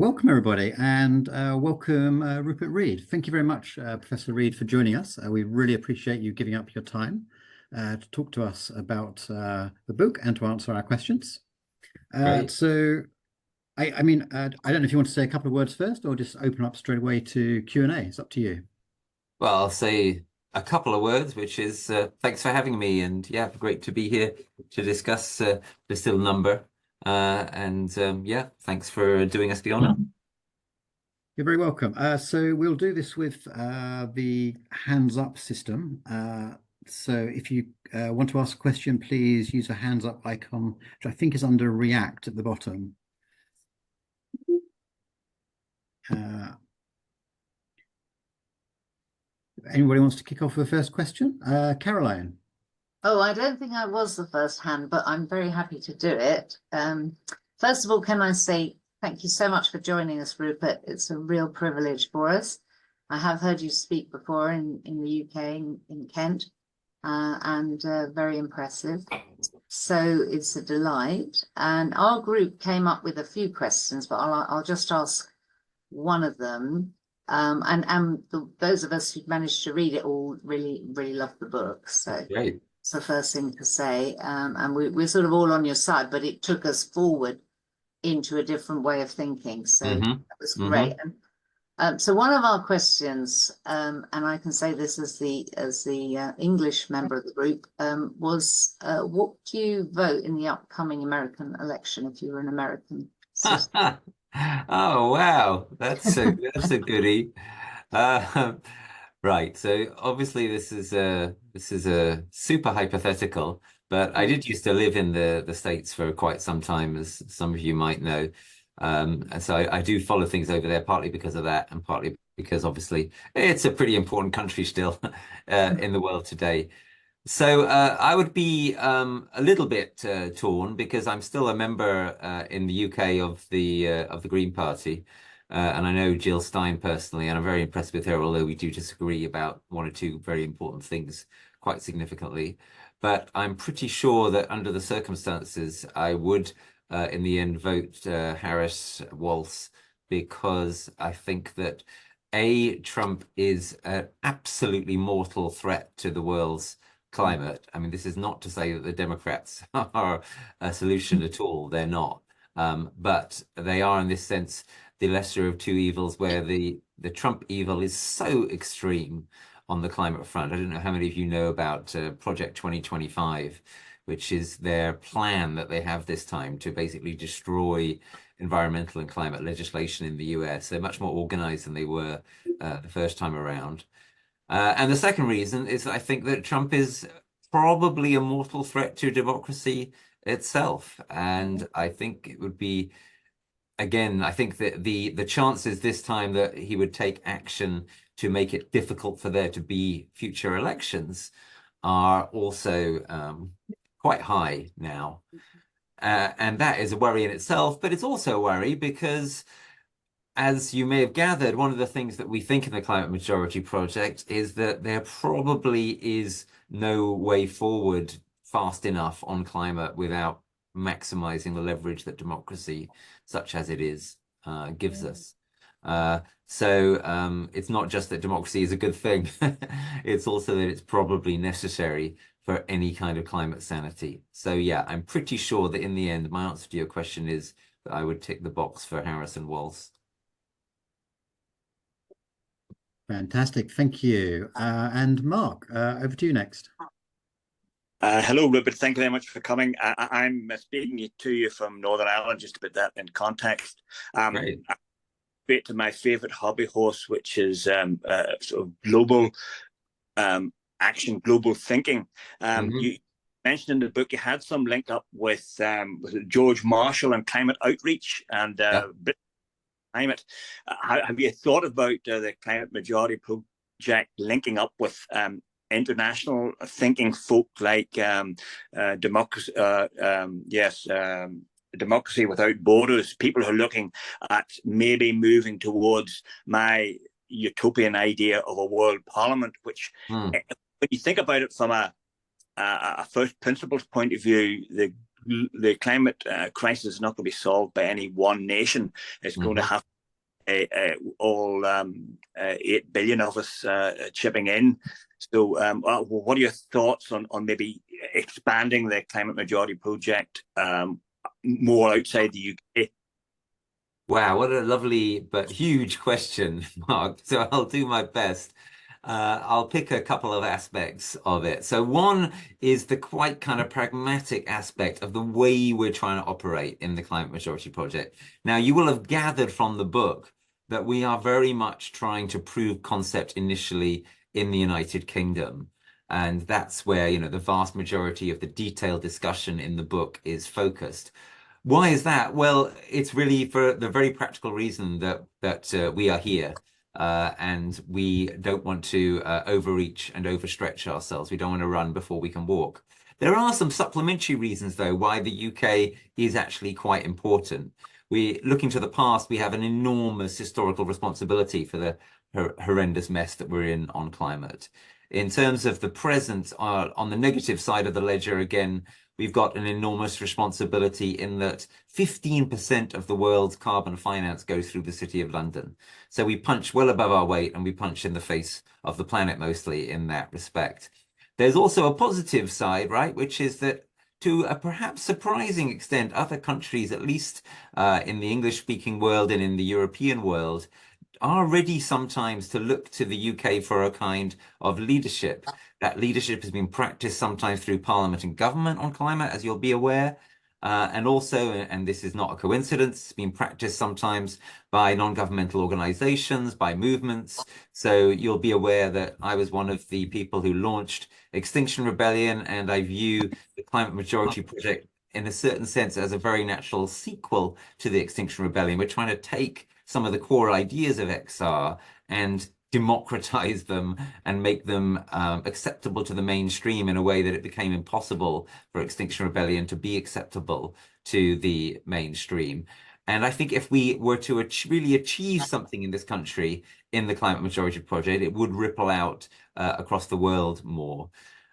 Welcome, everybody, and welcome, Rupert Read. Thank you very much, Professor Read, for joining us. We really appreciate you giving up your time to talk to us about the book and to answer our questions. So, I don't know if you want to say a couple of words first or just open up straight away to Q&A. It's up to you. Well, I'll say a couple of words, which is thanks for having me. And yeah, great to be here to discuss the still number. Yeah, thanks for doing us the honor. You're very welcome. So we'll do this with the hands up system. So if you want to ask a question, please use a hands up icon, which I think is under React at the bottom. Anybody wants to kick off with the first question? Caroline. Oh, I don't think I was the first hand, but I'm very happy to do it. First of all, can I say thank you so much for joining us, Rupert. It's a real privilege for us. I have heard you speak before in the UK, in Kent, and very impressive. So it's a delight. And our group came up with a few questions, but I'll just ask one of them. Those of us who've managed to read it all really, really love the book. So Great. it's the first thing to say. And we're sort of all on your side, but it took us forward into a different way of thinking. So that was great. And so one of our questions, and I can say this as the English member of the group, was what do you vote in the upcoming American election if you were an American citizen? Oh wow, that's a goodie. Right, so obviously this is a super hypothetical, but I did used to live in the States for quite some time, as some of you might know. And so I do follow things over there, partly because of that, and partly because obviously it's a pretty important country still in the world today. So I would be a little bit torn because I'm still a member in the UK of the Green Party, and I know Jill Stein personally, and I'm very impressed with her, although we do disagree about one or two very important things quite significantly. But I'm pretty sure that under the circumstances, I would, in the end, vote Harris-Walz, because I think that Trump is an absolutely mortal threat to the world's climate. I mean, this is not to say that the Democrats are a solution at all. They're not. But they are, in this sense, the lesser of two evils, where the Trump evil is so extreme on the climate front. I don't know how many of you know about Project 2025, which is their plan that they have this time to basically destroy environmental and climate legislation in the US. They're much more organized than they were the first time around. And the second reason is I think that Trump is probably a mortal threat to democracy itself. And I think it would be, again, I think that the chances this time that he would take action to make it difficult for there to be future elections are also quite high now. And that is a worry in itself, but it's also a worry because, as you may have gathered, one of the things that we think in the Climate Majority Project is that there probably is no way forward fast enough on climate without maximizing the leverage that democracy, such as it is, gives us. So it's not just that democracy is a good thing, it's also that it's probably necessary for any kind of climate sanity. So yeah, I'm pretty sure that in the end, my answer to your question is that I would tick the box for Harris and Walz. Fantastic, thank you. And Mark, over to you next. Hello, Rupert. Thank you very much for coming. I'm speaking to you from Northern Ireland, just to put that in context. Great. Straight to my favourite hobby horse, which is sort of global action, global thinking. You mentioned in the book you had some link up with George Marshall and climate outreach and climate. Have you thought about the Climate Majority Project linking up with international thinking folk like Democracy Without Borders, people who are looking at maybe moving towards my utopian idea of a world parliament, which when you think about it from a first principles point of view, the climate crisis is not going to be solved by any one nation. It's going to have to all 8 billion of us chipping in. So what are your thoughts on maybe expanding the climate majority project more outside the UK? Wow, what a lovely but huge question, Mark. So I'll do my best. I'll pick a couple of aspects of it. So one is the quite kind of pragmatic aspect of the way we're trying to operate in the Climate Majority Project. Now, you will have gathered from the book that we are very much trying to prove concept initially in the United Kingdom. And that's where, you know, the vast majority of the detailed discussion in the book is focused. Why is that? Well, it's really for the very practical reason that we are here. And we don't want to overreach and overstretch ourselves. We don't want to run before we can walk. There are some supplementary reasons, though, why the UK is actually quite important. Looking to the past, we have an enormous historical responsibility for the horrendous mess that we're in on climate. In terms of the present, on the negative side of the ledger, again, we've got an enormous responsibility in that 15% of the world's carbon finance goes through the City of London. So we punch well above our weight, and we punch in the face of the planet mostly in that respect. There's also a positive side, right, which is that to a perhaps surprising extent, other countries, at least in the English-speaking world and in the European world, are ready sometimes to look to the UK for a kind of leadership. That leadership has been practiced sometimes through Parliament and government on climate, as you'll be aware. And also, and this is not a coincidence, it's been practiced sometimes by non-governmental organizations, by movements. So you'll be aware that I was one of the people who launched Extinction Rebellion, and I view the Climate Majority Project in a certain sense as a very natural sequel to the Extinction Rebellion. We're trying to take some of the core ideas of XR and democratize them and make them acceptable to the mainstream in a way that it became impossible for Extinction Rebellion to be acceptable to the mainstream. And I think if we were to really achieve something in this country in the Climate Majority Project, it would ripple out across the world more.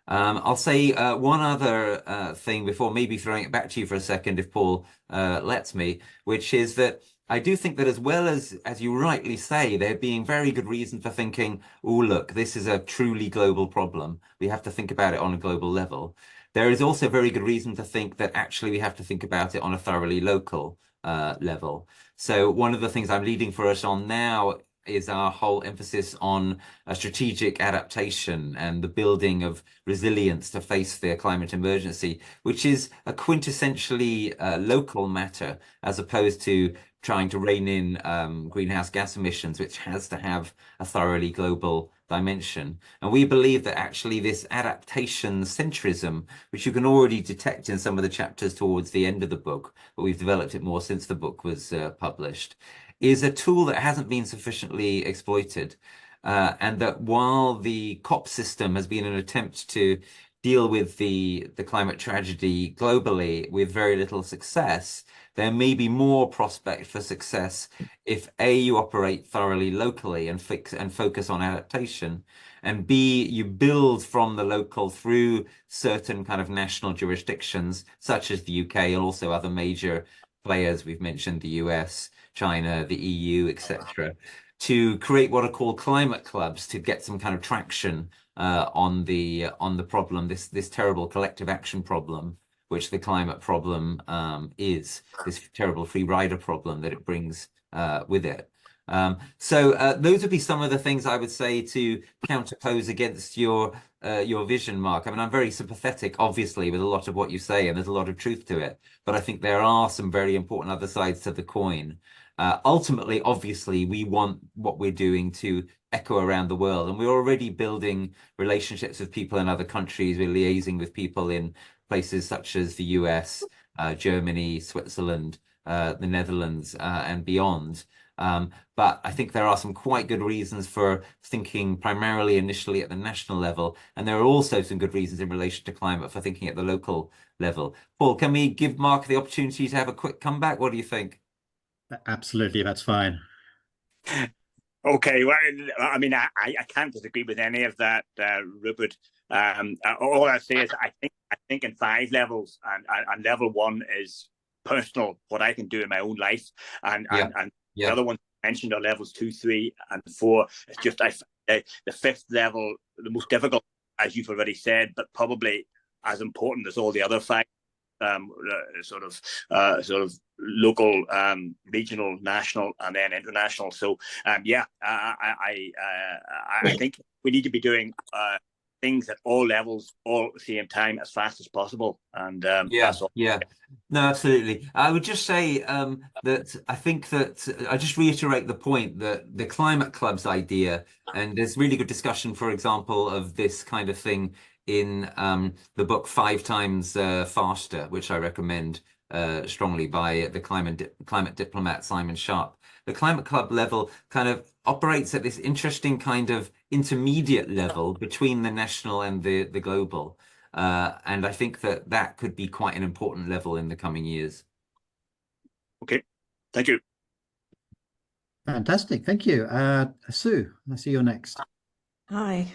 I'll say one other thing before maybe throwing it back to you for a second, if Paul lets me, which is that I do think that as well as you rightly say, there being very good reason for thinking, oh, look, this is a truly global problem. We have to think about it on a global level. There is also very good reason to think that actually we have to think about it on a thoroughly local level. So one of the things I'm leading for us on now is our whole emphasis on a strategic adaptation and the building of resilience to face the climate emergency, which is a quintessentially local matter, as opposed to trying to rein in greenhouse gas emissions, which has to have a thoroughly global dimension. And we believe that actually this adaptation centrism, which you can already detect in some of the chapters towards the end of the book, but we've developed it more since the book was published, is a tool that hasn't been sufficiently exploited. And that while the COP system has been an attempt to deal with the climate tragedy globally with very little success, there may be more prospect for success if A, you operate thoroughly locally and focus on adaptation, and B, you build from the local through certain kind of national jurisdictions, such as the UK and also other major players. We've mentioned the US, China, the EU, etc., to create what are called climate clubs to get some kind of traction on the problem, this terrible collective action problem, which the climate problem is, this terrible free rider problem that it brings with it. So those would be some of the things I would say to counterpose against your vision, Mark. I mean, I'm very sympathetic, obviously, with a lot of what you say, and there's a lot of truth to it. But I think there are some very important other sides to the coin. Ultimately, obviously, we want what we're doing to echo around the world. And we're already building relationships with people in other countries. We're liaising with people in places such as the US, Germany, Switzerland, the Netherlands, and beyond. But I think there are some quite good reasons for thinking primarily initially at the national level. And there are also some good reasons in relation to climate for thinking at the local level. Paul, can we give Mark the opportunity to have a quick comeback? What do you think? Absolutely, that's fine. Okay, well, I mean, I can't disagree with any of that, Rupert. All I say is I think in 5 levels, and level 1 is personal, what I can do in my own life, and the other one mentioned are levels 2, 3, and 4. It's just I find the 5th level the most difficult, as you've already said, but probably as important as all the other factors. Sort of local, regional, national, and then international. So yeah, I think we need to be doing things at all levels, all at the same time, as fast as possible. And that's all. Yeah, no, absolutely. I would just say that I think that I just reiterate the point that the Climate Club's idea, and there's really good discussion, for example, of this kind of thing in the book 5 Times Faster, which I recommend strongly, by the climate diplomat Simon Sharp. The Climate Club level kind of operates at this interesting kind of intermediate level between the national and the global. And I think that that could be quite an important level in the coming years. Okay, thank you. Fantastic, thank you. Sue, I see you're next. Hi,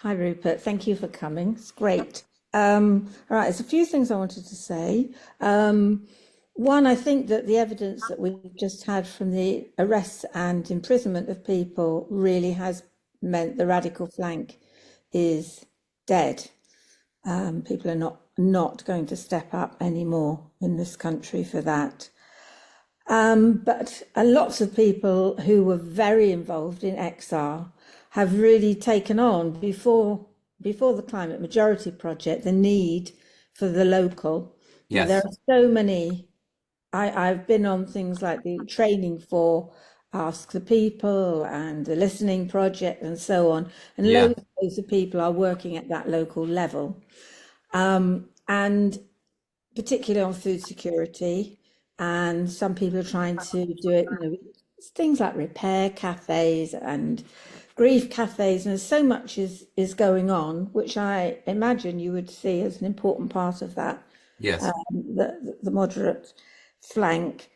Rupert. Thank you for coming. It's great. All right, there's a few things I wanted to say. One, I think that the evidence that we've just had from the arrests and imprisonment of people really has meant the radical flank is dead. People are not going to step up anymore in this country for that. But lots of people who were very involved in XR have really taken on before the Climate Majority Project the need for the local. Yes. There are so many. I've been on things like the training for Ask the People and the Listening Project and so on, and loads of people are working at that local level, and particularly on food security. And some people are trying to do it, things like repair cafes and grief cafes, and so much is going on, which I imagine you would see as an important part of that. Yes. The moderate flank.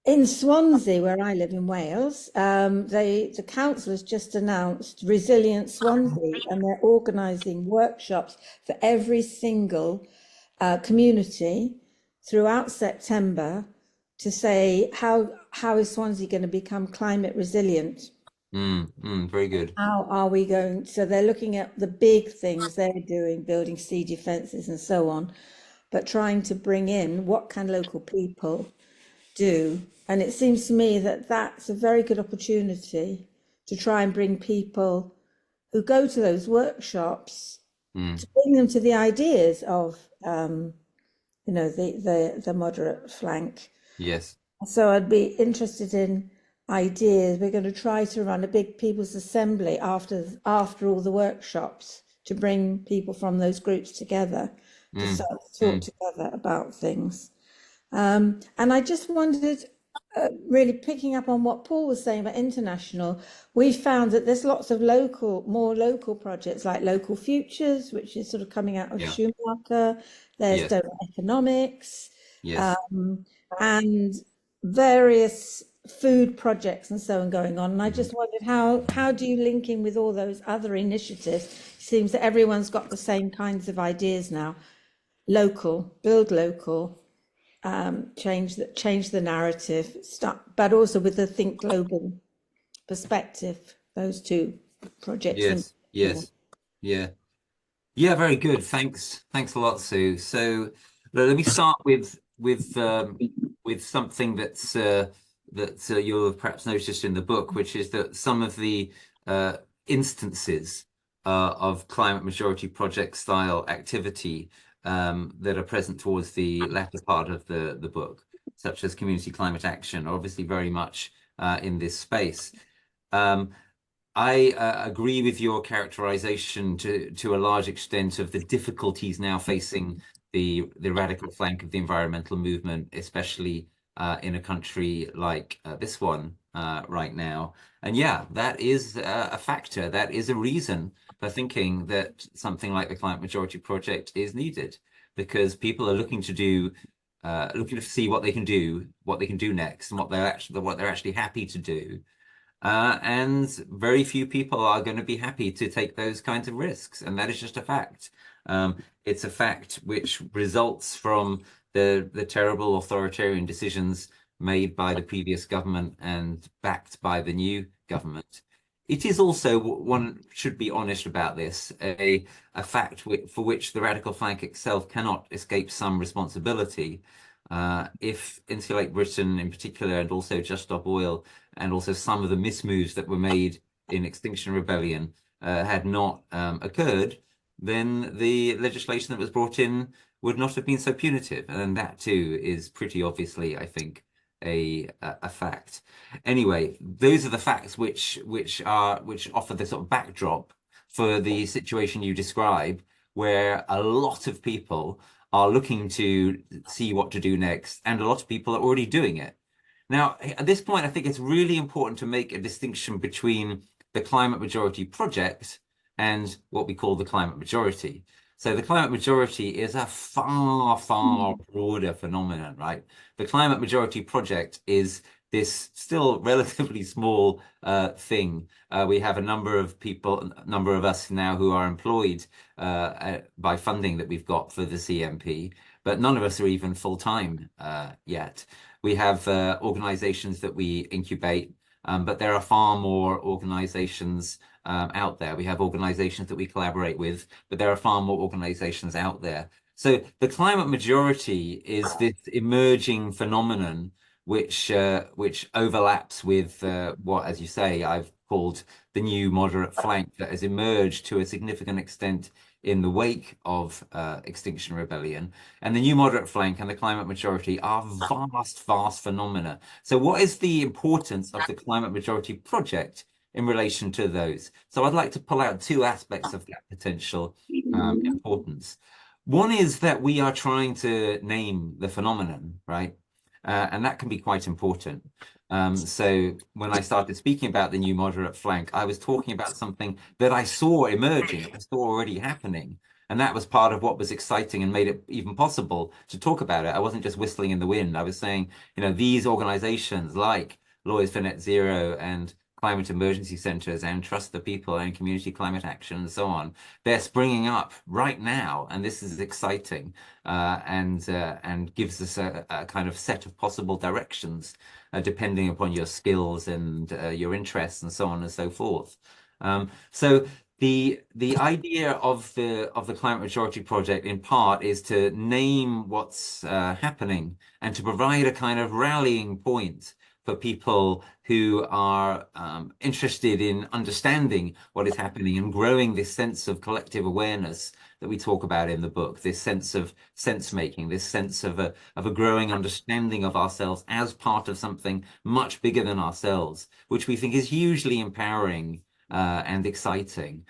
In Swansea, where I live in Wales, the council has just announced Resilient Swansea, and they're organising workshops for every single community throughout September to say how is Swansea going to become climate resilient. Very good. How are we going? So they're looking at the big things they're doing, building sea defences and so on, but trying to bring in what can local people do. And it seems to me that that's a very good opportunity to try and bring people who go to those workshops to bring them to the ideas of the moderate flank. Yes. So I'd be interested in ideas. We're going to try to run a big people's assembly after all the workshops to bring people from those groups together to start to talk together about things. And I just wondered, really picking up on what Paul was saying about international, we found that there's lots of more local projects like Local Futures, which is sort of coming out of Schumacher. There's Donor Economics, and various food projects and so on going on. And I just wondered, how do you link in with all those other initiatives? It seems that everyone's got the same kinds of ideas now. Local, build local, change the narrative, but also with the think global perspective, those two projects. Yeah, very good. Thanks a lot, Sue. So let me start with something that you'll have perhaps noticed in the book, which is that some of the instances of Climate Majority Project style activity that are present towards the latter part of the book, such as community climate action, are obviously very much in this space. I agree with your characterization to a large extent of the difficulties now facing the radical flank of the environmental movement, especially in a country like this one right now. And yeah, that is a factor. That is a reason for thinking that something like the Climate Majority Project is needed, because people are looking to see what they can do next, and what they're actually happy to do. And very few people are going to be happy to take those kinds of risks, and that is just a fact. It's a fact which results from the terrible authoritarian decisions made by the previous government and backed by the new government. It is also, one should be honest about this, a fact for which the radical flank itself cannot escape some responsibility. If Insulate Britain in particular, and also Just Stop Oil, and also some of the mismoves that were made in Extinction Rebellion had not occurred, then the legislation that was brought in would not have been so punitive. And that too is pretty obviously, I think, a fact. Anyway, those are the facts which offer the sort of backdrop for the situation you describe, where a lot of people are looking to see what to do next, and a lot of people are already doing it. Now, at this point, I think it's really important to make a distinction between the climate majority project and what we call the climate majority. So the climate majority is a far, far broader phenomenon, right? The climate majority project is this still relatively small thing. We have a number of people, a number of us now who are employed by funding that we've got for the CMP, but none of us are even full-time yet. We have organizations that we incubate, but there are far more organizations out there. We have organizations that we collaborate with, but there are far more organizations out there. So the climate majority is this emerging phenomenon which overlaps with what, as you say, I've called the new moderate flank that has emerged to a significant extent in the wake of Extinction Rebellion. And the new moderate flank and the climate majority are vast, vast phenomena. So what is the importance of the climate majority project in relation to those? So I'd like to pull out two aspects of that potential importance. One is that we are trying to name the phenomenon, right? And that can be quite important. So when I started speaking about the new moderate flank, I was talking about something that I saw emerging, I saw already happening. And that was part of what was exciting and made it even possible to talk about it. I wasn't just whistling in the wind. I was saying, you know, these organizations like Lawyers for Net Zero and climate emergency centers and Trust the People and community climate action and so on, they're springing up right now, and this is exciting and gives us a kind of set of possible directions depending upon your skills and your interests and so on and so forth. So the idea of the climate majority project in part is to name what's happening and to provide a kind of rallying point for people who are interested in understanding what is happening and growing this sense of collective awareness that we talk about in the book, this sense of sense-making, this sense of a growing understanding of ourselves as part of something much bigger than ourselves, which we think is hugely empowering and exciting.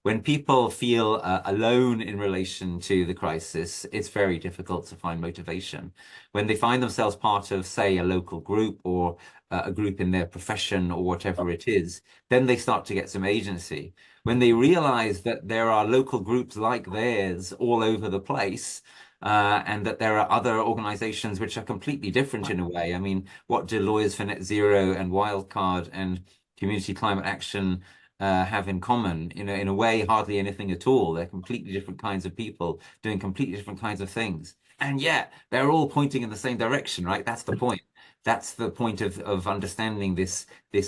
When people feel alone in relation to the crisis, it's very difficult to find motivation. When they find themselves part of, say, a local group or a group in their profession or whatever it is, then they start to get some agency. When they realize that there are local groups like theirs all over the place, and that there are other organizations which are completely different in a way. I mean, what do Lawyers for Net Zero and Wildcard and Community Climate Action have in common? You know, in a way, hardly anything at all. They're completely different kinds of people doing completely different kinds of things. And yet they're all pointing in the same direction, right? That's the point. That's the point of understanding this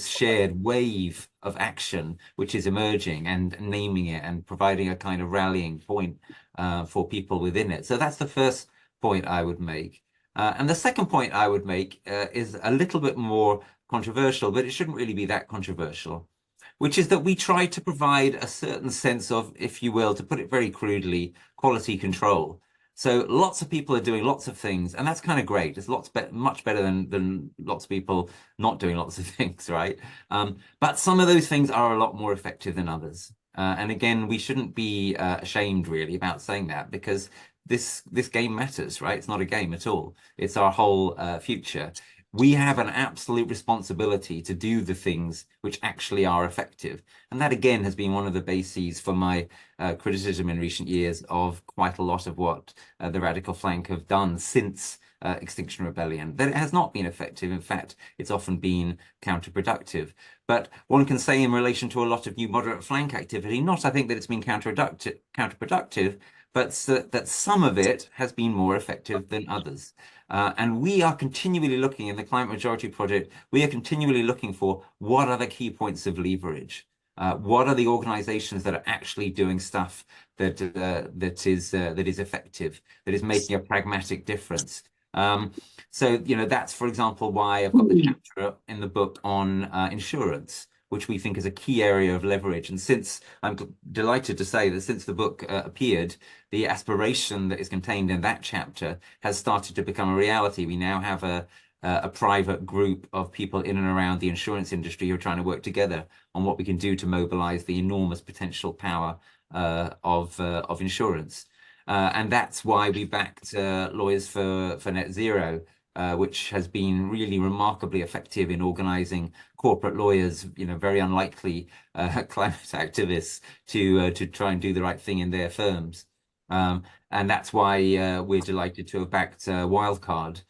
shared wave of action, which is emerging, and naming it and providing a kind of rallying point for people within it. So that's the first point I would make. And the second point I would make is a little bit more controversial, but it shouldn't really be that controversial, which is that we try to provide a certain sense of, if you will, to put it very crudely, quality control. So lots of people are doing lots of things, and that's kind of great. It's much better than lots of people not doing lots of things, right? But some of those things are a lot more effective than others. And again, we shouldn't be ashamed really about saying that, because this game matters, right? It's not a game at all. It's our whole future. We have an absolute responsibility to do the things which actually are effective. And that, again, has been one of the bases for my criticism in recent years of quite a lot of what the radical flank have done since Extinction Rebellion, that it has not been effective. In fact, it's often been counterproductive. But one can say in relation to a lot of new moderate flank activity, not I think that it's been counterproductive, but that some of it has been more effective than others. And we are continually looking in the Climate Majority Project, we are continually looking for what are the key points of leverage. What are the organizations that are actually doing stuff that is effective, that is making a pragmatic difference? So, that's, for example, why I've got the chapter in the book on insurance, which we think is a key area of leverage. And since I'm delighted to say that since the book appeared, the aspiration that is contained in that chapter has started to become a reality. We now have a private group of people in and around the insurance industry who are trying to work together on what we can do to mobilize the enormous potential power of insurance. And that's why we backed Lawyers for Net Zero, which has been really remarkably effective in organizing corporate lawyers, very unlikely climate activists to try and do the right thing in their firms. And that's why we're delighted to have backed Wildcard,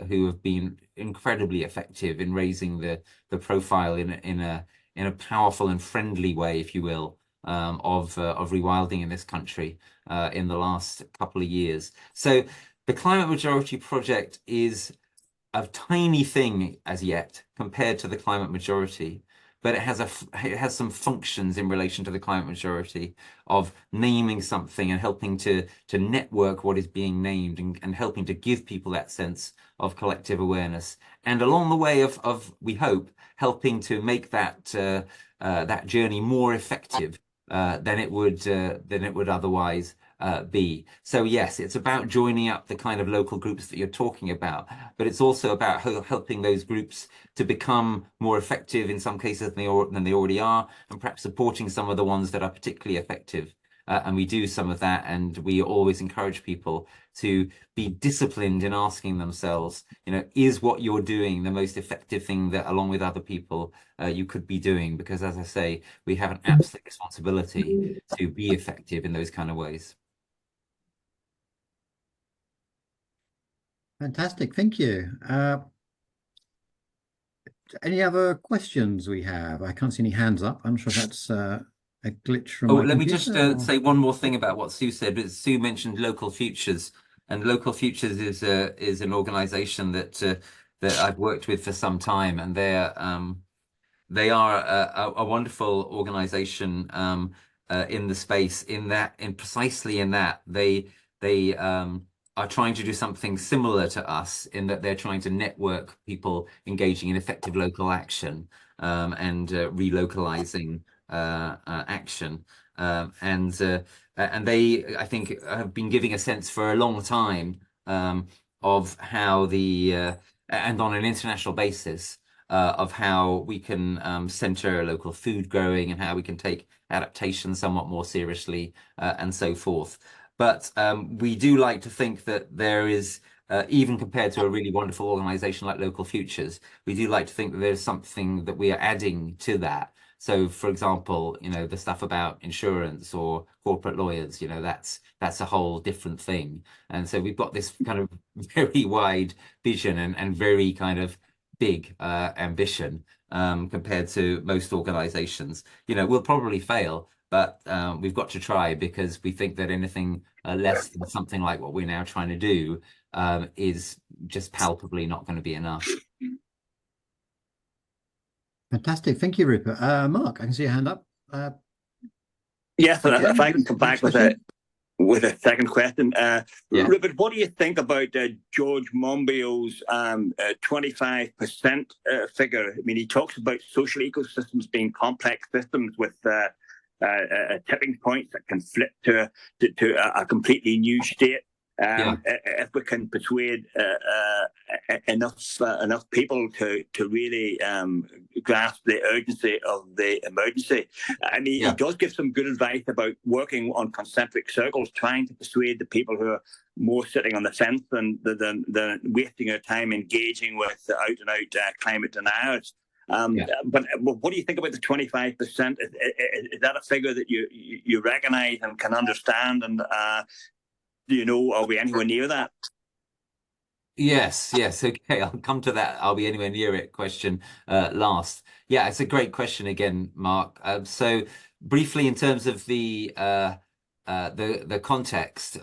who have been incredibly effective in raising the profile in a powerful and friendly way, if you will, of rewilding in this country in the last couple of years. So the Climate Majority Project is a tiny thing as yet compared to the Climate Majority, but it has some functions in relation to the Climate Majority of naming something and helping to network what is being named and helping to give people that sense of collective awareness. And along the way of we hope, helping to make that that journey more effective than it would otherwise be. So yes, it's about joining up the kind of local groups that you're talking about, but it's also about helping those groups to become more effective in some cases than they already are, and perhaps supporting some of the ones that are particularly effective. And we do some of that, and we always encourage people to be disciplined in asking themselves, is what you're doing the most effective thing that, along with other people, you could be doing? Because, as I say, we have an absolute responsibility to be effective in those kind of ways. Fantastic, thank you. Any other questions we have? I can't see any hands up. I'm sure that's a glitch from my let me computer, just say one more thing about what Sue said. But Sue mentioned Local Futures, and Local Futures is an organisation that I've worked with for some time, and they are a wonderful organisation in the space. Precisely in that they are trying to do something similar to us in that they're trying to network people engaging in effective local action and relocalizing action. And they, I think, have been giving a sense for a long time of how and on an international basis, of how we can center local food growing and how we can take adaptation somewhat more seriously and so forth. But we do like to think that there is, even compared to a really wonderful organization like Local Futures, we do like to think that there's something that we are adding to that. So, for example, the stuff about insurance or corporate lawyers, that's a whole different thing. And so we've got this kind of very wide vision and very kind of big ambition compared to most organizations. We'll probably fail, but we've got to try, because we think that anything less than something like what we're now trying to do is just palpably not going to be enough. Fantastic, thank you, Rupert. Mark, I can see your hand up. Yes, if I can come back with a second question. Rupert, what do you think about George Monbiot's 25% figure? I mean, he talks about social ecosystems being complex systems with tipping points that can flip to a completely new state. If we can persuade enough people to really grasp the urgency of the emergency. I mean, he does give some good advice about working on concentric circles, trying to persuade the people who are more sitting on the fence than wasting their time engaging with out-and-out climate deniers. But what do you think about the 25%? Is that a figure that you recognise and can understand? And are we anywhere near that? Yes. Okay, I'll come to that. Are we anywhere near it? Question last. Yeah, it's a great question again, Mark. So briefly, in terms of the context.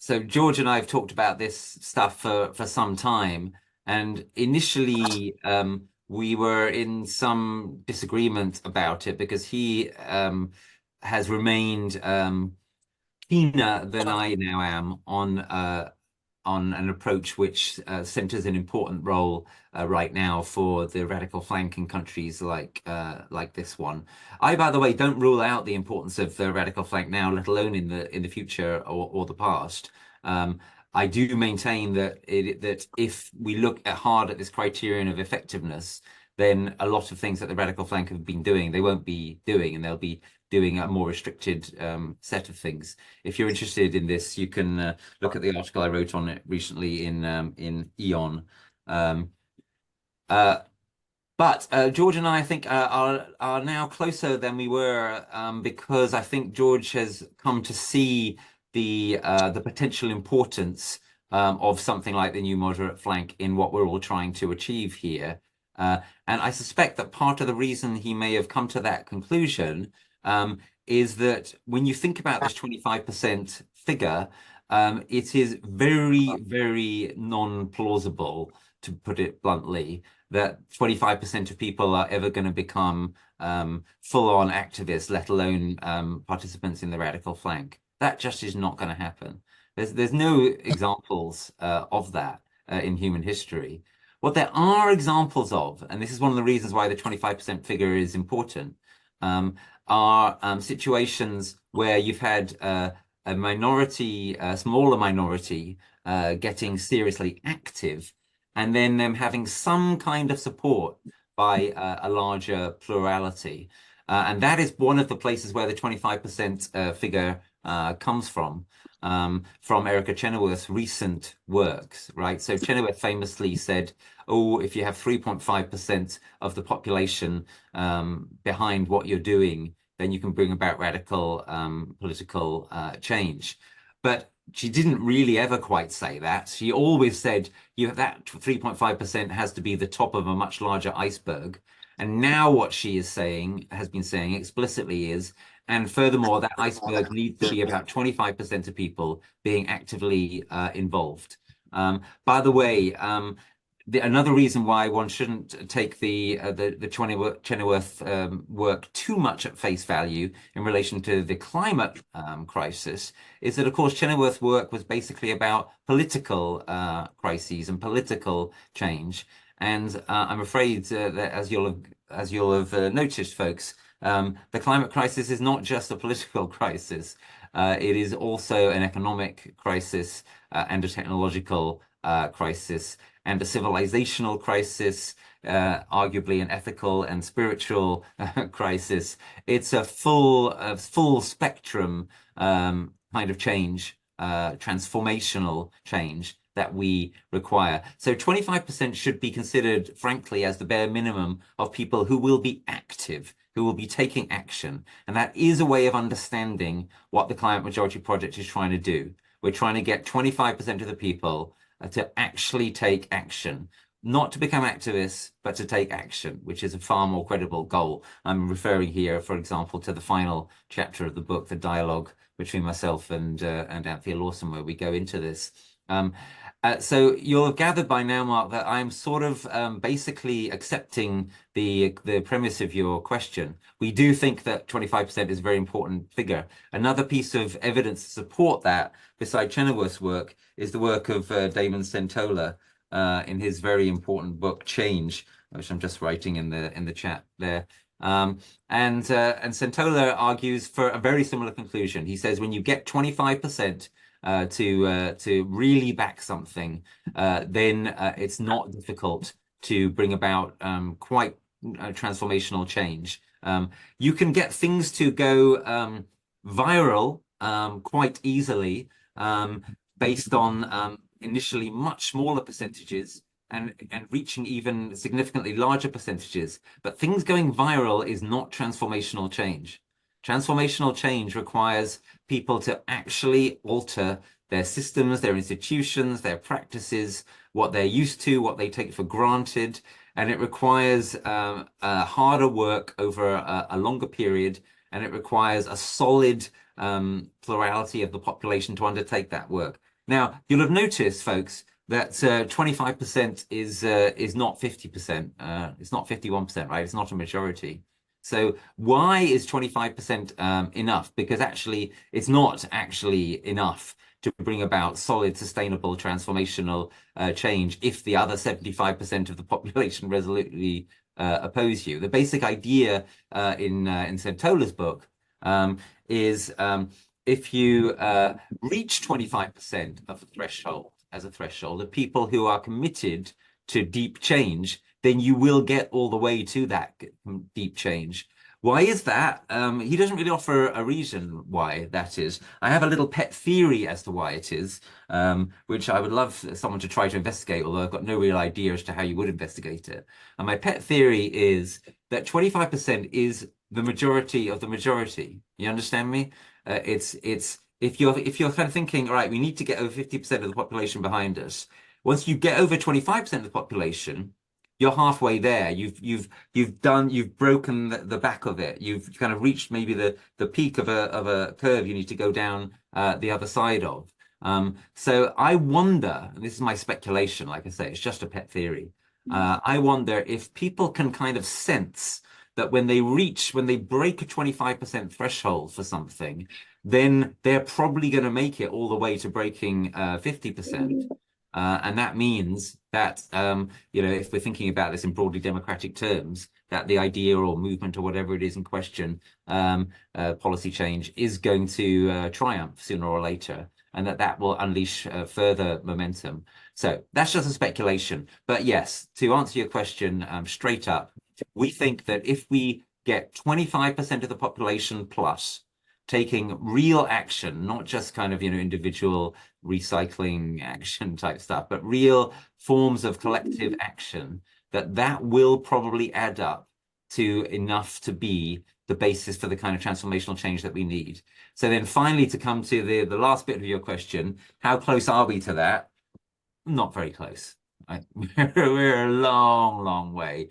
so George and I have talked about this stuff for some time, and initially we were in some disagreement about it because he has remained keener than I now am on an approach which centers an important role right now for the radical flank in countries like this one. I, by the way, don't rule out the importance of the radical flank now, let alone in the future or the past. I do maintain that that if we look hard at this criterion of effectiveness, then a lot of things that the radical flank have been doing, they won't be doing, and they'll be doing a more restricted set of things. If you're interested in this, you can look at the article I wrote on it recently in Eon. But George and I think are now closer than we were because I think George has come to see the potential importance of something like the new moderate flank in what we're all trying to achieve here. And I suspect that part of the reason he may have come to that conclusion is that when you think about this 25% figure, it is very, very non-plausible, to put it bluntly, that 25% of people are ever going to become full-on activists, let alone participants in the radical flank. That just is not going to happen. There's no examples of that in human history. What there are examples of, and this is one of the reasons why the 25% figure is important, are situations where you've had a minority, a smaller minority, getting seriously active, and then them having some kind of support by a larger plurality. And that is one of the places where the 25% figure comes from Erica Chenoweth's recent works, right? So Chenoweth famously said, oh, if you have 3.5% of the population behind what you're doing, then you can bring about radical political change. But she didn't really ever quite say that. She always said that 3.5% has to be the top of a much larger iceberg. And now what she is saying, has been saying explicitly is, and furthermore, that iceberg needs to be about 25% of people being actively involved. By the way, another reason why one shouldn't take the Chenoweth work too much at face value in relation to the climate crisis is that, of course, Chenoweth's work was basically about political crises and political change. And I'm afraid that as you'll have noticed, folks, the climate crisis is not just a political crisis. It is also an economic crisis and a technological crisis and a civilizational crisis, arguably an ethical and spiritual crisis. It's a full spectrum kind of change, transformational change that we require. So 25% should be considered, frankly, as the bare minimum of people who will be active, who will be taking action. And that is a way of understanding what the Climate Majority Project is trying to do. We're trying to get 25% of the people to actually take action, not to become activists, but to take action, which is a far more credible goal. I'm referring here, for example, to the final chapter of the book, the dialogue between myself and Anthea Lawson, where we go into this. So you'll have gathered by now, Mark, that I'm sort of basically accepting the premise of your question. We do think that 25% is a very important figure. Another piece of evidence to support that, beside Chenoweth's work, is the work of Damon Centola in his very important book, Change, which I'm just writing in the chat there. And Centola argues for a very similar conclusion. He says when you get 25% to really back something, then it's not difficult to bring about quite transformational change. You can get things to go viral quite easily based on initially much smaller percentages and reaching even significantly larger percentages. But things going viral is not transformational change. Transformational change requires people to actually alter their systems, their institutions, their practices, what they're used to, what they take for granted. And it requires harder work over a longer period, and it requires a solid plurality of the population to undertake that work. Now, you'll have noticed, folks, that 25% is not 50%. It's not 51%, right? It's not a majority. So why is 25% enough? Because actually, it's not actually enough to bring about solid, sustainable, transformational change if the other 75% of the population resolutely oppose you. The basic idea in Santola's book is if you reach 25% of the threshold as a threshold of people who are committed to deep change, then you will get all the way to that deep change. Why is that? He doesn't really offer a reason why that is. I have a little pet theory as to why it is, which I would love someone to try to investigate, although I've got no real idea as to how you would investigate it. And my pet theory is that 25% is the majority of the majority. You understand me? It's if you're kind of thinking, all right, we need to get over 50% of the population behind us. Once you get over 25% of the population, you're halfway there. You've broken the back of it. You've kind of reached maybe the peak of a curve you need to go down the other side of. So I wonder, and this is my speculation, like I say, it's just a pet theory. I wonder if people can kind of sense that when they break a 25% threshold for something, then they're probably going to make it all the way to breaking 50%. And that means that, if we're thinking about this in broadly democratic terms, that the idea or movement or whatever it is in question, policy change, is going to triumph sooner or later, and that will unleash further momentum. So that's just a speculation. But yes, to answer your question straight up, we think that if we get 25% of the population plus taking real action, not just kind of, individual recycling action type stuff, but real forms of collective action, that will probably add up to enough to be the basis for the kind of transformational change that we need. So then finally, to come to the last bit of your question, how close are we to that? Not very close. Right? We're a long, long way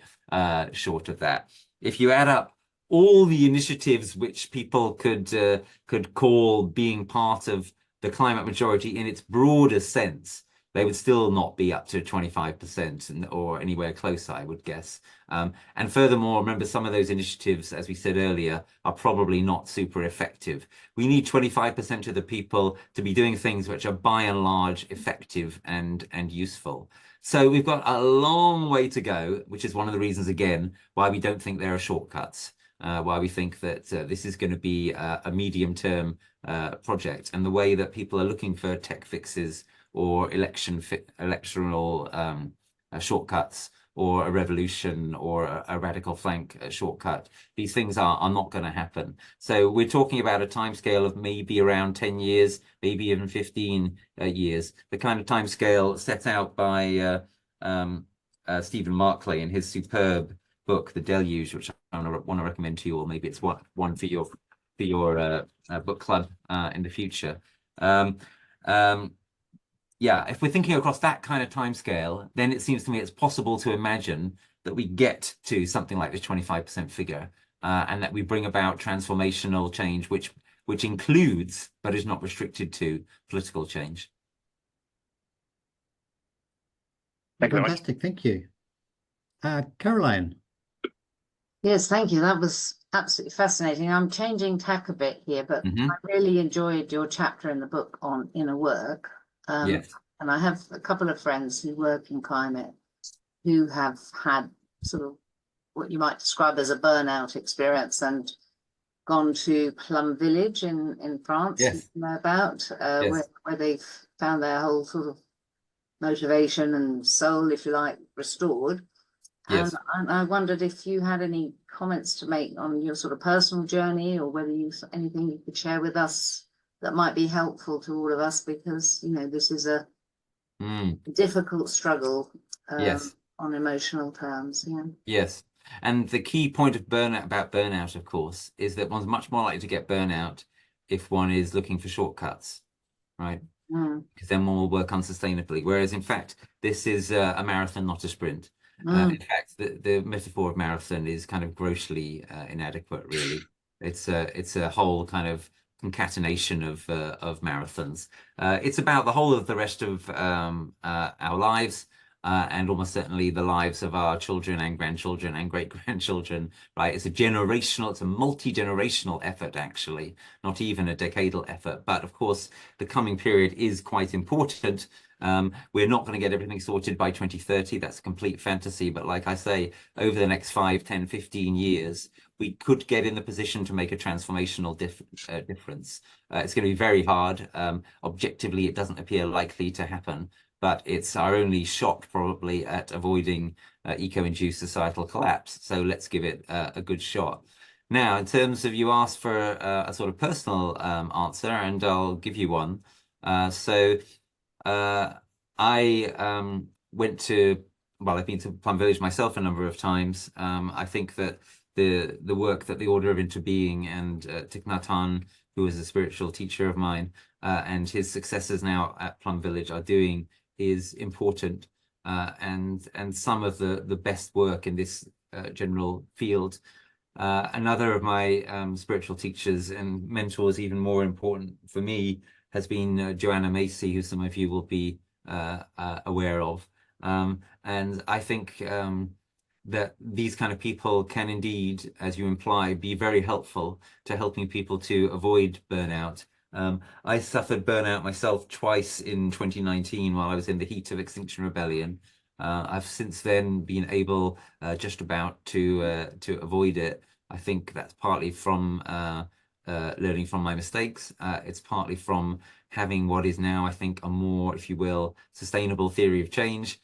short of that. If you add up all the initiatives which people could call being part of the climate majority in its broadest sense, they would still not be up to 25% or anywhere close, I would guess. And furthermore, remember, some of those initiatives, as we said earlier, are probably not super effective. We need 25% of the people to be doing things which are by and large effective and useful. So we've got a long way to go, which is one of the reasons, again, why we don't think there are shortcuts. Why we think that this is going to be a medium-term project, and the way that people are looking for tech fixes or electoral shortcuts, or a revolution, or a radical flank shortcut. These things are not going to happen. So we're talking about a timescale of maybe around 10 years, maybe even 15 years, the kind of timescale set out by Stephen Markley in his superb book, The Deluge, which I want to recommend to you all. Maybe it's one for your book club in the future. Yeah, if we're thinking across that kind of timescale, then it seems to me it's possible to imagine that we get to something like this 25% figure, and that we bring about transformational change, which includes, but is not restricted to, political change. Fantastic, thank you. Caroline. Yes, thank you. That was absolutely fascinating. I'm changing tack a bit here, but I really enjoyed your chapter in the book on inner work. Yes. And I have a couple of friends who work in climate who have had sort of what you might describe as a burnout experience and gone to Plum Village in France, yes. you know about, yes. where they've found their whole sort of motivation and soul, if you like, restored. Yes. And I wondered if you had any comments to make on your sort of personal journey, or whether anything you could share with us that might be helpful to all of us, because, this is a difficult struggle yes. on emotional terms. Yeah. Yes. And the key point of burnout, of course, is that one's much more likely to get burnout if one is looking for shortcuts, right? Because then one will work unsustainably. Whereas, in fact, this is a marathon, not a sprint. In fact, the metaphor of marathon is kind of grossly inadequate, really. It's a whole kind of concatenation of marathons. It's about the whole of the rest of our lives. And almost certainly the lives of our children and grandchildren and great-grandchildren, right? It's a multi-generational effort, actually, not even a decadal effort. But of course, the coming period is quite important. We're not going to get everything sorted by 2030. That's a complete fantasy. But like I say, over the next 5, 10, 15 years, we could get in the position to make a transformational difference. It's going to be very hard. Objectively, it doesn't appear likely to happen. But it's our only shot probably at avoiding eco-induced societal collapse. So let's give it a good shot. Now, in terms of you asked for a sort of personal answer, and I'll give you one. I went to, well, I've been to Plum Village myself a number of times. I think that the work that the Order of Interbeing and Thich Nhat Hanh, who was a spiritual teacher of mine, and his successors now at Plum Village are doing is important, and some of the best work in this general field. Another of my spiritual teachers and mentors, even more important for me, has been Joanna Macy, who some of you will be aware of. And I think that these kind of people can indeed, as you imply, be very helpful to helping people to avoid burnout. I suffered burnout myself twice in 2019 while I was in the heat of Extinction Rebellion. I've since then been able just about to avoid it. I think that's partly from learning from my mistakes. It's partly from having what is now, I think, a more, if you will, sustainable theory of change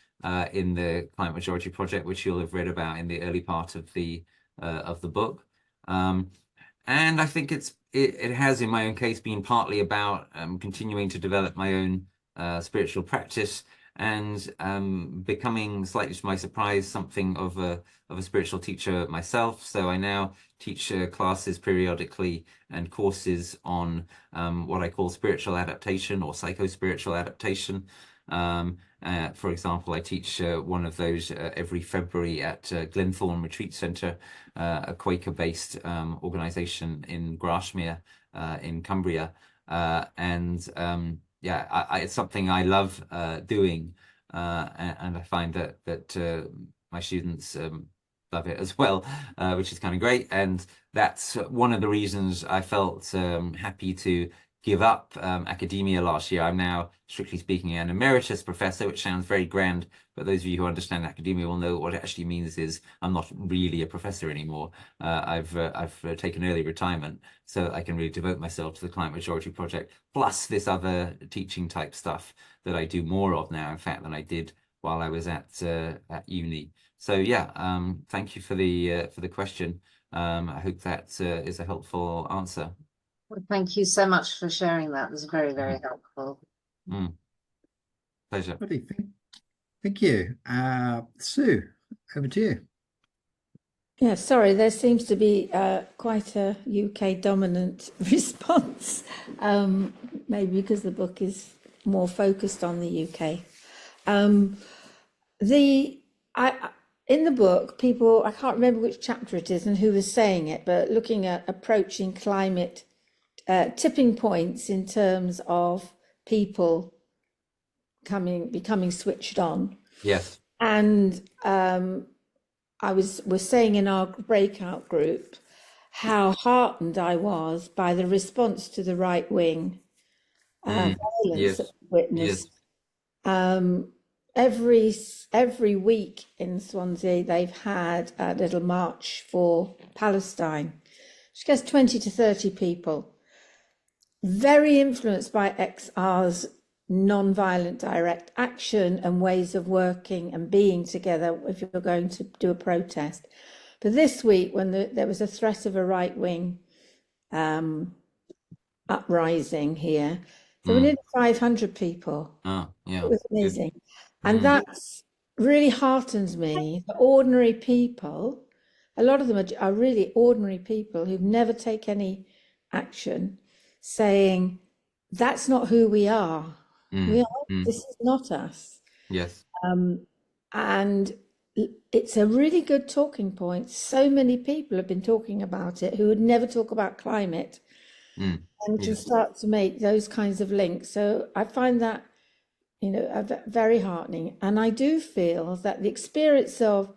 in the Climate Majority Project, which you'll have read about in the early part of the book. And I think it has, in my own case, been partly about continuing to develop my own spiritual practice and becoming, slightly to my surprise, something of a spiritual teacher myself. So I now teach classes periodically and courses on what I call spiritual adaptation or psycho-spiritual adaptation. For example, I teach one of those every February at Glenthorne Retreat Centre, a Quaker-based organization in Grashmere in Cumbria. It's something I love doing, and I find that my students love it as well, which is kind of great. And that's one of the reasons I felt happy to give up academia last year. I'm now, strictly speaking, an emeritus professor, which sounds very grand, but those of you who understand academia will know what it actually means is I'm not really a professor anymore. I've taken early retirement, so I can really devote myself to the Climate Majority Project, plus this other teaching type stuff that I do more of now, in fact, than I did while I was at uni. So yeah, thank you for the question. I hope that is a helpful answer. Well, thank you so much for sharing that. It was very, very helpful. Pleasure. Thank you. Sue, over to you. Yeah, sorry, there seems to be quite a UK dominant response, maybe because the book is more focused on the UK. In the book, people, I can't remember which chapter it is and who was saying it, but looking at approaching climate tipping points in terms of people becoming switched on. Yes. And was saying in our breakout group how heartened I was by the response to the right wing violence that we witnessed. Every week in Swansea, they've had a little march for Palestine, which gets 20 to 30 people. Very influenced by XR's non-violent direct action and ways of working and being together if you're going to do a protest. But this week, when there was a threat of a right-wing uprising here, there were nearly 500 people. Oh, yeah. It was amazing. And that's really heartens me. The ordinary people, a lot of them are really ordinary people who've never taken any action, saying, that's not who we are. This is not us. Yes. And it's a really good talking point. So many people have been talking about it who would never talk about climate. and to start to make those kinds of links. So I find that, very heartening. And I do feel that the experience of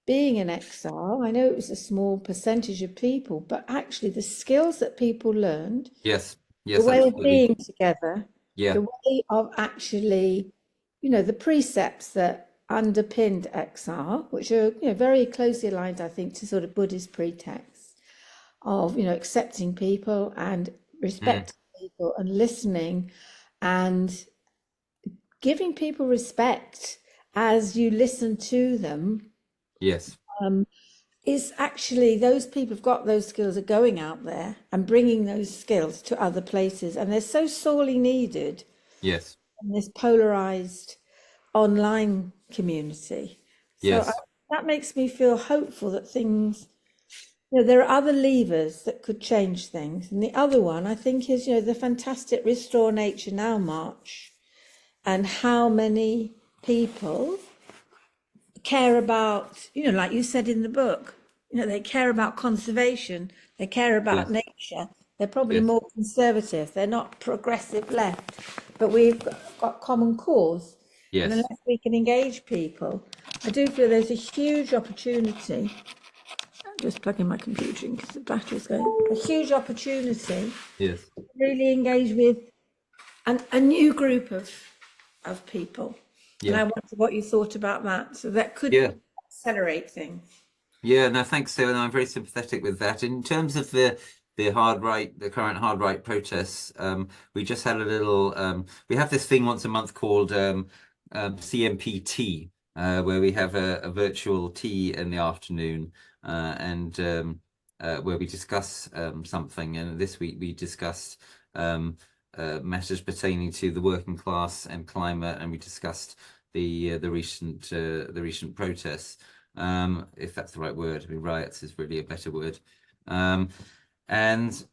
being in exile, I know it was a small percentage of people, but actually the skills that people learned, Yes, the way absolutely. of being together, Yeah. the way of actually, the precepts that underpinned exile, which are, very closely aligned, I think, to sort of Buddhist pretexts of, accepting people and respecting people and listening and giving people respect as you listen to them. Yes. Is actually, those people who've got those skills are going out there and bringing those skills to other places, and they're so sorely needed. Yes. In this polarized online community. Yes. That makes me feel hopeful that things, there are other levers that could change things. And the other one, I think, is, the fantastic Restore Nature Now march, and how many people care about, like you said in the book, they care about conservation, they care about nature. They're probably more conservative. They're not progressive left, but we've got common cause. Yes. And unless we can engage people, I do feel there's a huge opportunity. I'm just plugging my computer in because the battery's going. A huge opportunity. Yes. To really engage with a new group of people. And I wondered what you thought about that. So that could accelerate things. Yeah, no, thanks, Sarah. I'm very sympathetic with that. In terms of the hard right, the current hard right protests, we just had a little. We have this thing once a month called CMP where we have a virtual tea in the afternoon, and where we discuss something. And this week we discussed matters pertaining to the working class and climate, and we discussed the recent protests. If that's the right word. I mean, riots is really a better word. And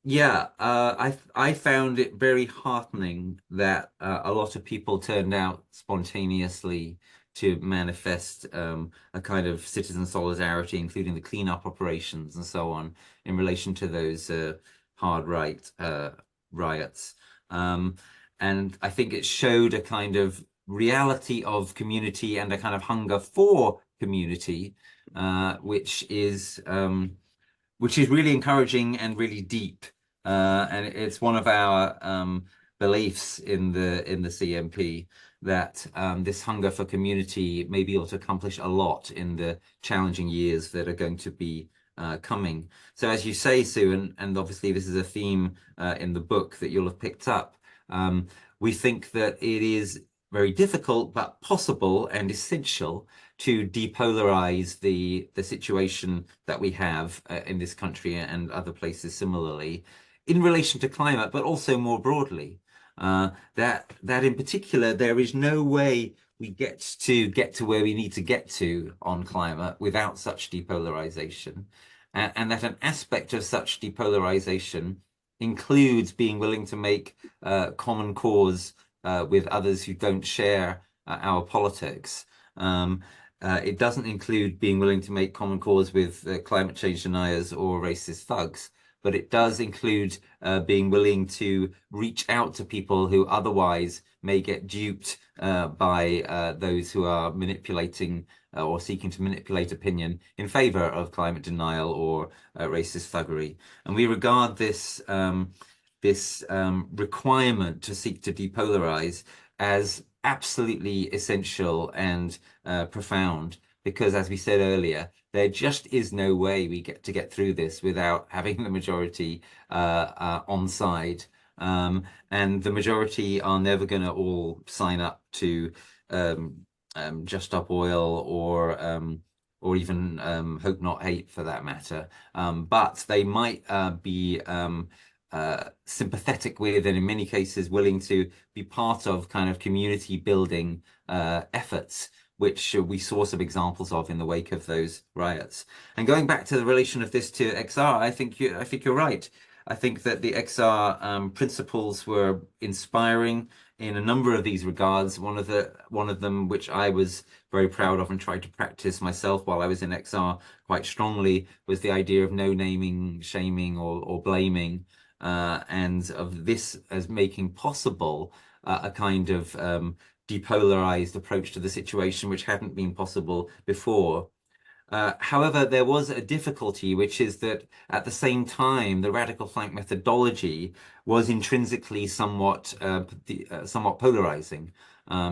yeah, I found it very heartening that a lot of people turned out spontaneously to manifest a kind of citizen solidarity, including the cleanup operations and so on, in relation to those hard right riots. And I think it showed a kind of reality of community and a kind of hunger for community, which is really encouraging and really deep, and it's one of our beliefs in the CMP that this hunger for community may be able to accomplish a lot in the challenging years that are going to be coming. So as you say, Sue, and obviously this is a theme in the book that you'll have picked up, we think that it is very difficult but possible and essential to depolarize the situation that we have in this country and other places similarly in relation to climate, but also more broadly. That in particular, there is no way we get to where we need to get to on climate without such depolarization, and that an aspect of such depolarization includes being willing to make common cause with others who don't share our politics. It doesn't include being willing to make common cause with climate change deniers or racist thugs, but it does include being willing to reach out to people who otherwise may get duped by those who are manipulating or seeking to manipulate opinion in favor of climate denial or racist thuggery. And we regard this requirement to seek to depolarize as absolutely essential and profound, because as we said earlier, there just is no way we get through this without having the majority on side, and the majority are never going to all sign up to Just Stop Oil or even Hope Not Hate for that matter, but they might be sympathetic with, and in many cases willing to be part of kind of community building efforts, which we saw some examples of in the wake of those riots. And going back to the relation of this to XR, I think you're right. I think that the XR principles were inspiring in a number of these regards. One of them, which I was very proud of and tried to practice myself while I was in XR quite strongly, was the idea of no naming, shaming, or blaming. and of this as making possible a kind of depolarized approach to the situation, which hadn't been possible before. However, there was a difficulty, which is that at the same time, the radical flank methodology was intrinsically somewhat polarizing,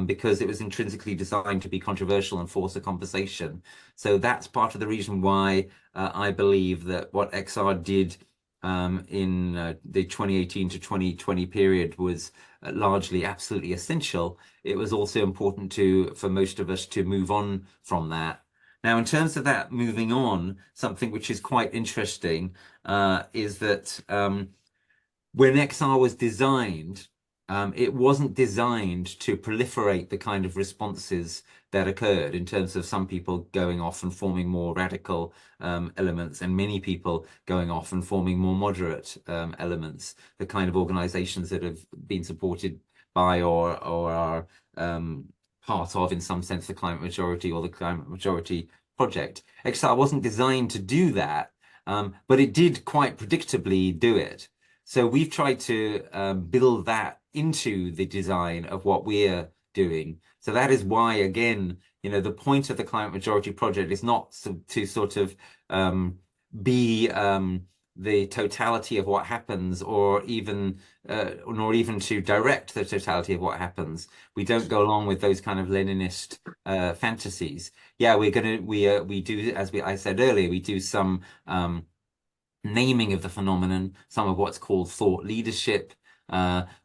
because it was intrinsically designed to be controversial and force a conversation. So that's part of the reason why I believe that what XR did in the 2018 to 2020 period was largely absolutely essential. It was also important for most of us to move on from that. Now, in terms of that moving on, something which is quite interesting is that when XR was designed, it wasn't designed to proliferate the kind of responses that occurred in terms of some people going off and forming more radical elements and many people going off and forming more moderate elements, the kind of organizations that have been supported by or are part of, in some sense, the climate majority or the climate majority project. XR wasn't designed to do that, but it did quite predictably do it. So we've tried to build that into the design of what we're doing. So that is why, again, the point of the climate majority project is not to sort of be the totality of what happens, or even nor even to direct the totality of what happens. We don't go along with those kind of Leninist fantasies. Yeah, we do, as I said earlier, we do some naming of the phenomenon, some of what's called thought leadership.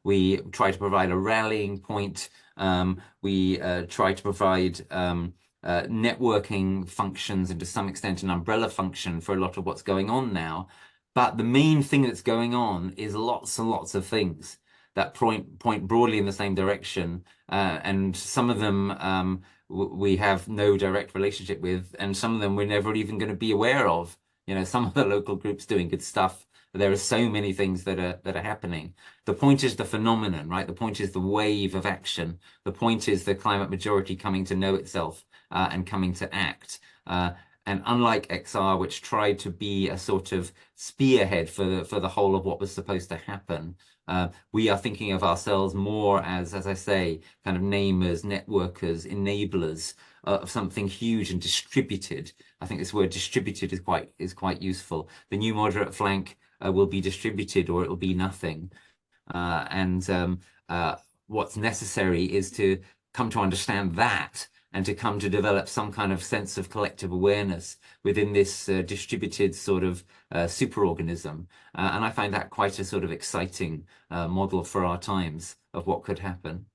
We try to provide a rallying point. We try to provide networking functions, and to some extent an umbrella function for a lot of what's going on now. But the main thing that's going on is lots and lots of things that point broadly in the same direction, and some of them we have no direct relationship with, and some of them we're never even going to be aware of. Some of the local groups doing good stuff. There are so many things that are happening. The point is the phenomenon, right? The point is the wave of action. The point is the climate majority coming to know itself and coming to act. And unlike XR, which tried to be a sort of spearhead for the whole of what was supposed to happen, we are thinking of ourselves more as I say, kind of namers, networkers, enablers of something huge and distributed. I think this word distributed is quite useful. The new moderate flank will be distributed, or it will be nothing. What's necessary is to come to understand that, and to come to develop some kind of sense of collective awareness within this distributed sort of superorganism. And I find that quite a sort of exciting model for our times of what could happen.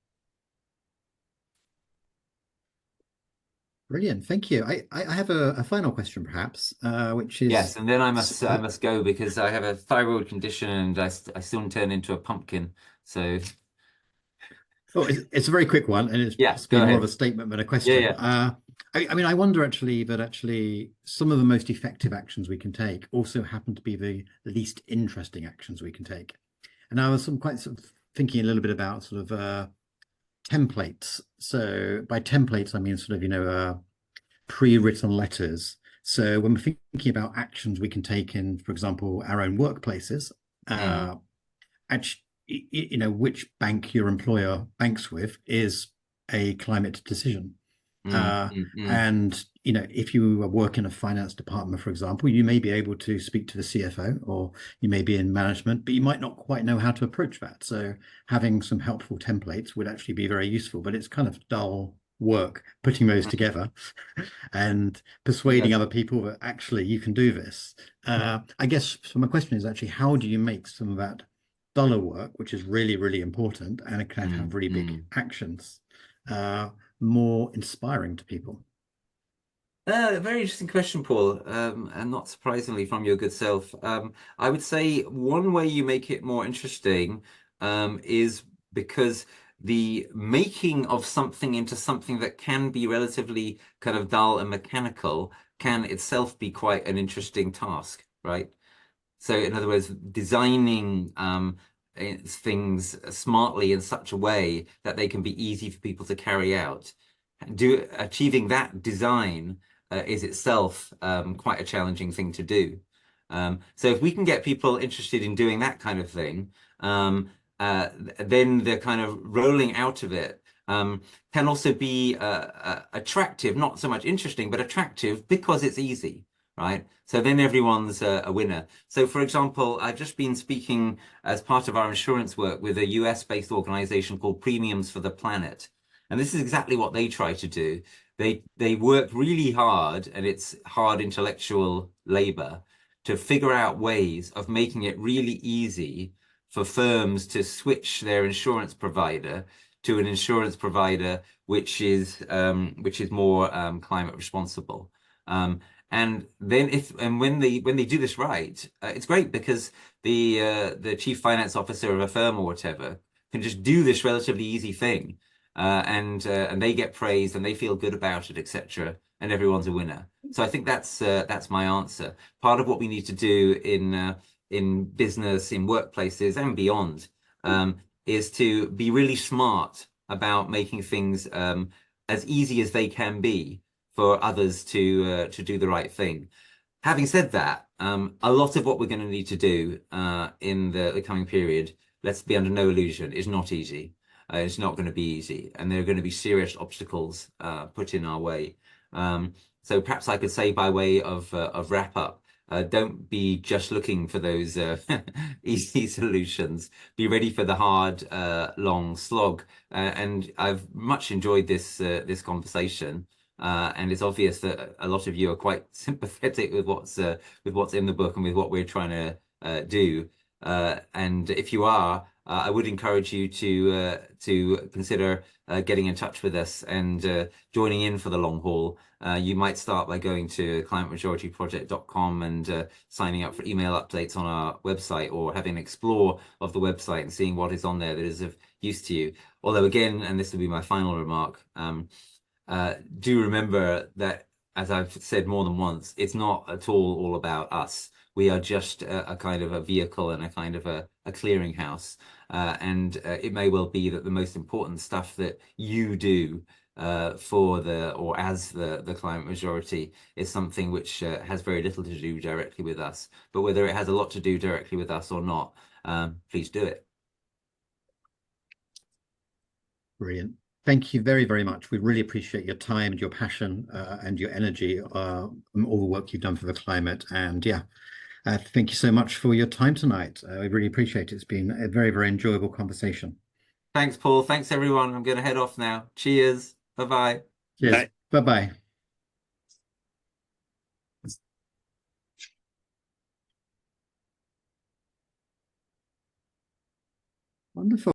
Brilliant, thank you. I have a final question, perhaps, which is... Yes, and then I must go, because I have a thyroid condition and I soon turn into a pumpkin. So... Oh, it's a very quick one, and it's possibly more of a statement than a question. Yeah. I mean, I wonder that some of the most effective actions we can take also happen to be the least interesting actions we can take. And I was quite sort of thinking a little bit about sort of templates. So by templates, I mean sort of, pre-written letters. So when we're thinking about actions we can take in, for example, our own workplaces, actually, which bank your employer banks with is a climate decision. And, if you work in a finance department, for example, you may be able to speak to the CFO, or you may be in management, but you might not quite know how to approach that. So having some helpful templates would actually be very useful, but it's kind of dull work putting those together and persuading other people that actually you can do this. I guess, so my question is actually, how do you make some of that duller work, which is really, really important, and it can have really big actions, more inspiring to people? Very interesting question, Paul, and not surprisingly from your good self. I would say one way you make it more interesting is because the making of something into something that can be relatively kind of dull and mechanical can itself be quite an interesting task, right? So in other words, designing things smartly in such a way that they can be easy for people to carry out. Achieving that design is itself quite a challenging thing to do. So if we can get people interested in doing that kind of thing, then the kind of rolling out of it can also be attractive, not so much interesting, but attractive because it's easy, right? So then everyone's a winner. So for example, I've just been speaking as part of our insurance work with a US-based organization called Premiums for the Planet. And this is exactly what they try to do. They work really hard, and it's hard intellectual labor, to figure out ways of making it really easy for firms to switch their insurance provider to an insurance provider which is more climate responsible. And then when they do this right, it's great because the chief finance officer of a firm or whatever can just do this relatively easy thing, and they get praised and they feel good about it, etc. And everyone's a winner. So I think that's my answer. Part of what we need to do in business, in workplaces, and beyond, is to be really smart about making things as easy as they can be for others to do the right thing. Having said that, a lot of what we're going to need to do in the coming period, let's be under no illusion, is not easy. It's not going to be easy, and there are going to be serious obstacles put in our way. So perhaps I could say, by way of wrap up, don't be just looking for those easy solutions. Be ready for the hard, long slog. And I've much enjoyed this conversation. And it's obvious that a lot of you are quite sympathetic with what's in the book and with what we're trying to do. And if you are, I would encourage you to consider getting in touch with us and joining in for the long haul. You might start by going to climatemajorityproject.com and signing up for email updates on our website, or having an explore of the website and seeing what is on there that is of use to you. Although again, and this will be my final remark, do remember that, as I've said more than once, it's not at all about us. We are just a kind of a vehicle and a kind of a clearinghouse. And it may well be that the most important stuff that you do for as the climate majority is something which has very little to do directly with us. But whether it has a lot to do directly with us or not, please do it. Brilliant. Thank you very, very much. We really appreciate your time and your passion and your energy, all the work you've done for the climate. And yeah, thank you so much for your time tonight. I really appreciate it. It's been a very, very enjoyable conversation. Thanks, Paul. Thanks, everyone. I'm going to head off now. Cheers. Bye-bye. Cheers. Bye-bye. Wonderful.